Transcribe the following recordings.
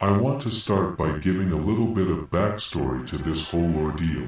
I want to start by giving a little bit of backstory to this whole ordeal.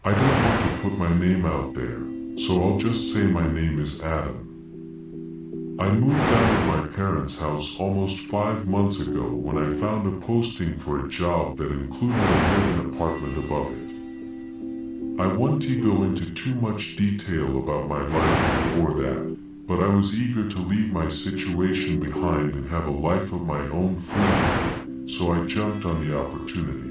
I don't want to put my name out there, so I'll just say my name is Adam. I moved out of my parents' house almost 5 months ago when I found a posting for a job that included a living apartment above it. I won't go into too much detail about my life before that, but I was eager to leave my situation behind and have a life of my own freely, so I jumped on the opportunity.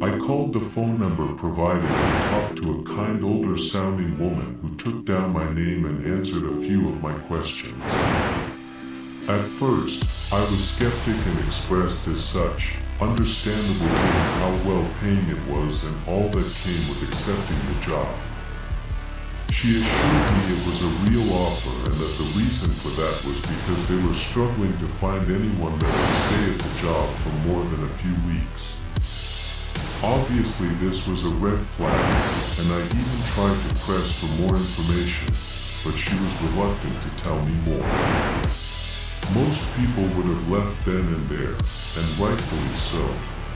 I called the phone number provided and talked to a kind older sounding woman who took down my name and answered a few of my questions. At first, I was skeptic and expressed as such, understandable given how well paying it was and all that came with accepting the job. She assured me it was a real offer and that the reason for that was because they were struggling to find anyone that would stay at the job for more than a few weeks. Obviously this was a red flag, and I even tried to press for more information, but she was reluctant to tell me more. Most people would have left then and there, and rightfully so,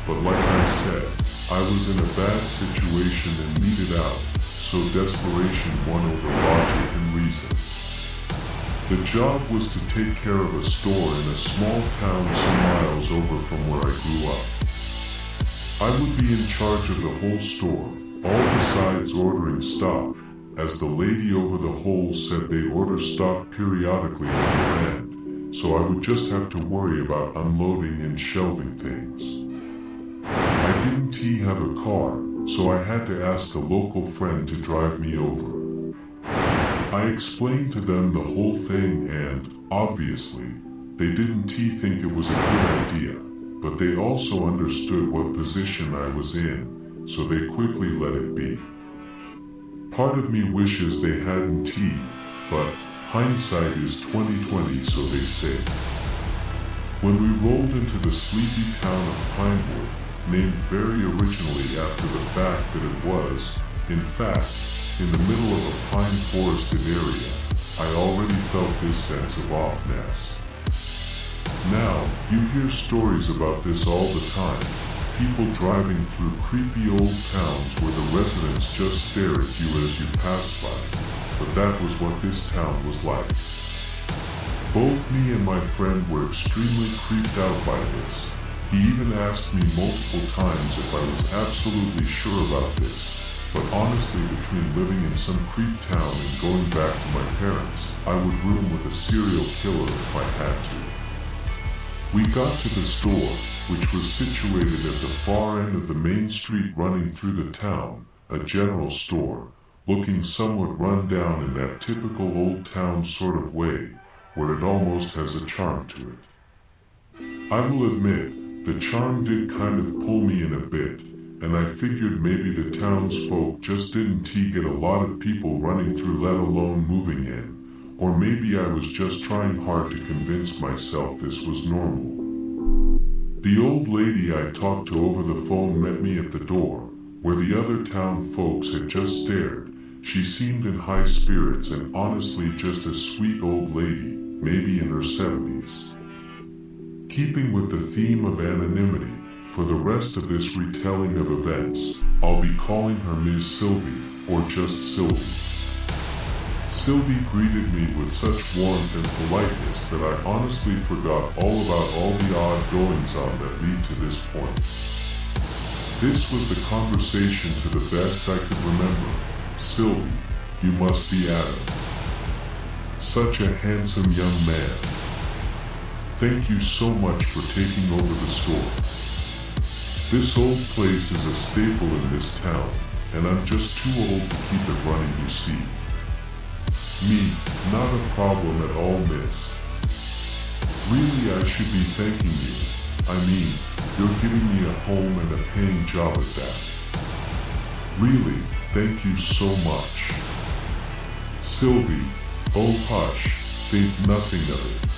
but like I said, I was in a bad situation and needed out, so desperation won over logic and reason. The job was to take care of a store in a small town some miles over from where I grew up. I would be in charge of the whole store, all besides ordering stock, as the lady over the whole said they order stock periodically on their end, so I would just have to worry about unloading and shelving things. I didn't have a car, so I had to ask a local friend to drive me over. I explained to them the whole thing and, obviously, they didn't think it was a good idea, but they also understood what position I was in, so they quickly let it be. Part of me wishes they hadn't, but hindsight is 20/20, so they say. When we rolled into the sleepy town of Pinewood, named very originally after the fact that it was, in fact, in the middle of a pine forested area, I already felt this sense of offness. Now, you hear stories about this all the time, people driving through creepy old towns where the residents just stare at you as you pass by, but that was what this town was like. Both me and my friend were extremely creeped out by this. He even asked me multiple times if I was absolutely sure about this, but honestly between living in some creep town and going back to my parents, I would room with a serial killer if I had to. We got to the store, which was situated at the far end of the main street running through the town, a general store, looking somewhat run down in that typical old town sort of way, where it almost has a charm to it. I will admit, the charm did kind of pull me in a bit, and I figured maybe the townsfolk just didn't get a lot of people running through, let alone moving in. Or maybe I was just trying hard to convince myself this was normal. The old lady I talked to over the phone met me at the door, where the other town folks had just stared. She seemed in high spirits and honestly just a sweet old lady, maybe in her 70s. Keeping with the theme of anonymity, for the rest of this retelling of events, I'll be calling her Ms. Sylvie, or just Sylvie. Sylvie greeted me with such warmth and politeness that I honestly forgot all about all the odd goings-on that lead to this point. This was the conversation to the best I could remember. Sylvie, you must be Adam. Such a handsome young man. Thank you so much for taking over the store. This old place is a staple in this town, and I'm just too old to keep it running, you see. Me, not a problem at all, miss. Really, I should be thanking you. I mean, you're giving me a home and a paying job at that. Really, thank you so much. Sylvie, oh hush, think nothing of it.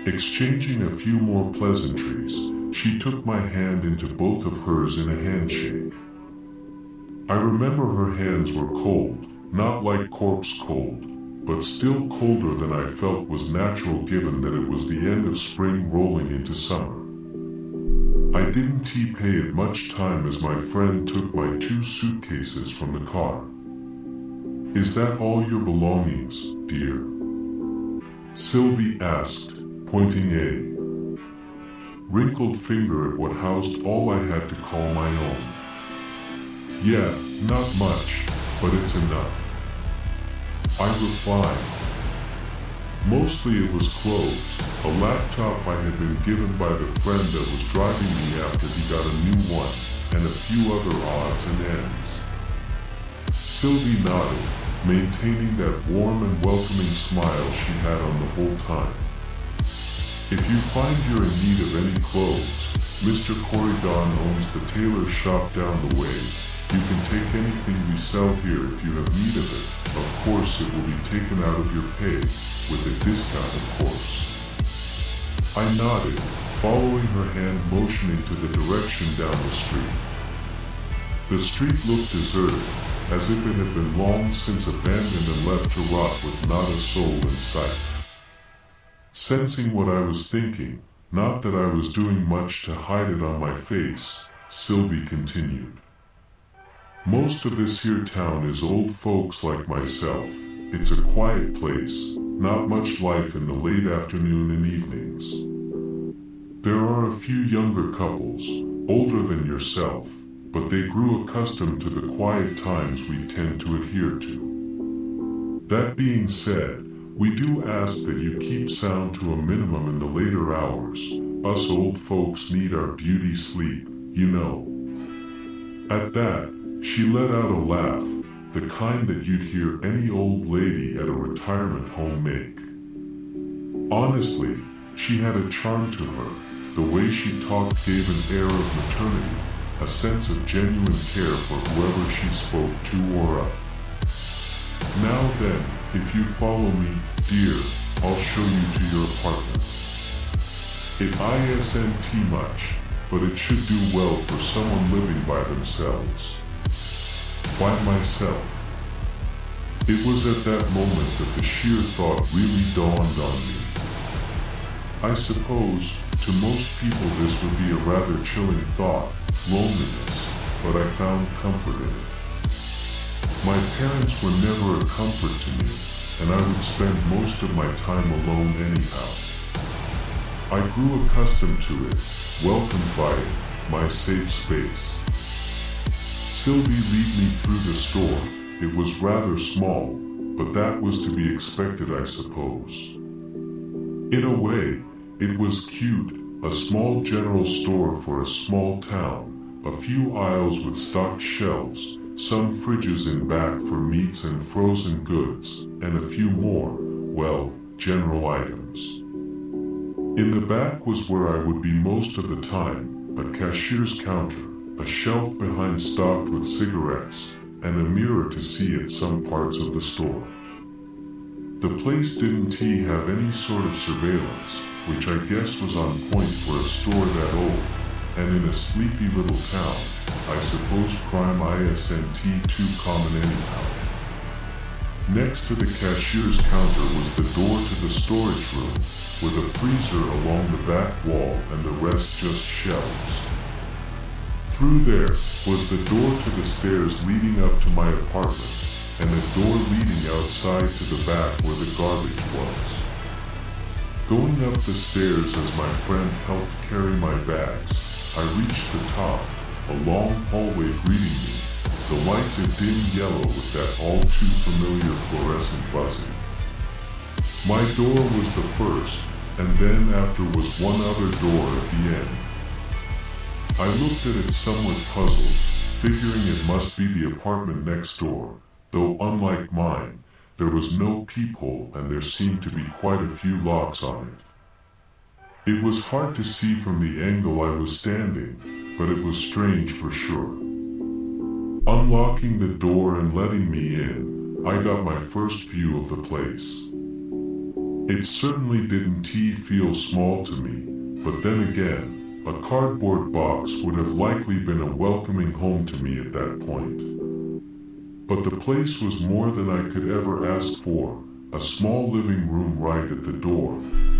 Exchanging a few more pleasantries, she took my hand into both of hers in a handshake. I remember her hands were cold, not like corpse cold, but still colder than I felt was natural given that it was the end of spring rolling into summer. I didn't pay it much time as my friend took my 2 suitcases from the car. "Is that all your belongings, dear?" Sylvie asked, pointing a wrinkled finger at what housed all I had to call my own. "Yeah, not much, but it's enough," I replied. Mostly it was clothes, a laptop I had been given by the friend that was driving me after he got a new one, and a few other odds and ends. Sylvie nodded, maintaining that warm and welcoming smile she had on the whole time. "If you find you're in need of any clothes, Mr. Corridon owns the tailor shop down the way. You can take anything we sell here if you have need of it. Of course, it will be taken out of your pay, with a discount of course." I nodded, following her hand motioning to the direction down the street. The street looked deserted, as if it had been long since abandoned and left to rot with not a soul in sight. Sensing what I was thinking, not that I was doing much to hide it on my face, Sylvie continued. "Most of this here town is old folks like myself. It's a quiet place, not much life in the late afternoon and evenings. There are a few younger couples, older than yourself, but they grew accustomed to the quiet times we tend to adhere to. That being said, we do ask that you keep sound to a minimum in the later hours. Us old folks need our beauty sleep, you know." At that, she let out a laugh, the kind that you'd hear any old lady at a retirement home make. Honestly, she had a charm to her. The way she talked gave an air of maternity, a sense of genuine care for whoever she spoke to or of. "Now then, if you follow me, dear, I'll show you to your apartment. It isn't much, but it should do well for someone living by themselves." "By myself?" It was at that moment that the sheer thought really dawned on me. I suppose, to most people this would be a rather chilling thought, loneliness, but I found comfort in it. My parents were never a comfort to me, and I would spend most of my time alone anyhow. I grew accustomed to it, welcomed by it, my safe space. Sylvie led me through the store. It was rather small, but that was to be expected, I suppose. In a way, it was cute, a small general store for a small town, a few aisles with stocked shelves, some fridges in back for meats and frozen goods, and a few more, well, general items. In the back was where I would be most of the time, a cashier's counter, a shelf behind stocked with cigarettes, and a mirror to see at some parts of the store. The place didn't have any sort of surveillance, which I guess was on point for a store that old, and in a sleepy little town, I suppose crime isn't too common anyhow. Next to the cashier's counter was the door to the storage room, with a freezer along the back wall and the rest just shelves. Through there was the door to the stairs leading up to my apartment, and a door leading outside to the back where the garbage was. Going up the stairs as my friend helped carry my bags, I reached the top, a long hallway greeting me, the lights a dim yellow with that all too familiar fluorescent buzzing. My door was the first, and then after was one other door at the end. I looked at it somewhat puzzled, figuring it must be the apartment next door, though unlike mine, there was no peephole and there seemed to be quite a few locks on it. It was hard to see from the angle I was standing, but it was strange for sure. Unlocking the door and letting me in, I got my first view of the place. It certainly didn't feel small to me, but then again, a cardboard box would have likely been a welcoming home to me at that point. But the place was more than I could ever ask for, A small living room right at the door.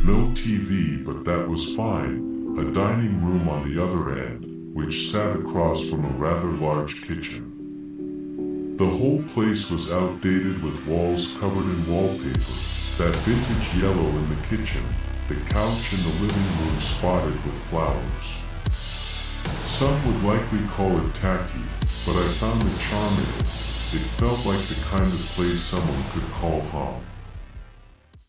No TV, but that was fine. A dining room on the other end, which sat across from a rather large kitchen. The whole place was outdated with walls covered in wallpaper, that vintage yellow in the kitchen, the couch in the living room spotted with flowers. Some would likely call it tacky, but I found the charm in it. It felt like the kind of place someone could call home.